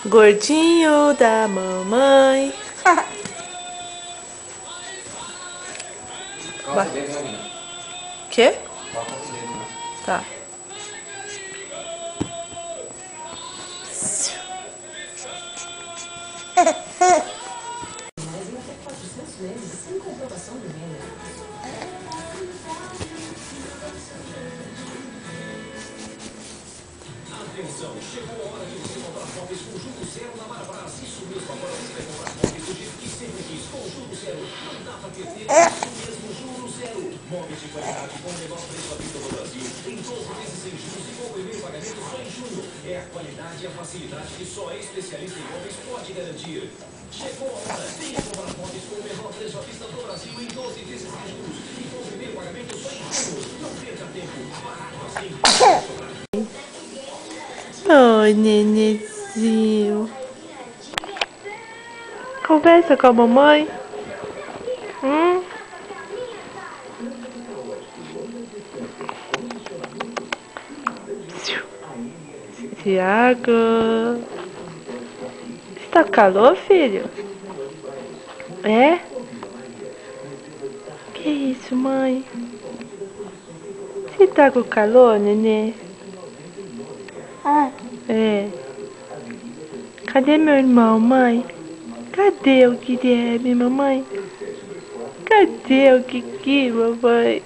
Gordinho da mamãe. Coça o dedo, né? Quê? Coça o dedo, né? Tá. Atenção, chegou a hora de você comprar móveis com juros zero na Marabras. Isso mesmo, agora você vai comprar móveis do jeito que sempre quis, com juros zero. Não dá pra perder, isso mesmo, juros zero. Móveis de qualidade com o menor preço à vista do Brasil. Em 12 vezes sem juros e com o primeiro pagamento só em junho. É a qualidade e a facilidade que só é especialista em móveis pode garantir. Chegou a hora, venha comprar móveis com o menor preço à vista do Brasil em 12 vezes sem juros e com o primeiro pagamento só em junho. Não perca tempo, barato assim. Oi, nenezinho. Conversa com a mamãe. Tiago. Está com calor, filho? É? Que isso, mãe? Você tá com calor, nenê? É. Cadê meu irmão, mãe? Cadê o Guilherme, mamãe? Cadê o Kiki, mamãe?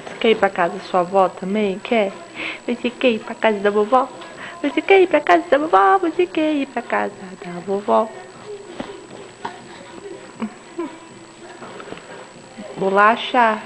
Você quer ir pra casa da sua avó também? Quer? Você quer ir pra casa da vovó? Você quer ir pra casa da vovó? Você quer ir pra casa da vovó? Bolacha.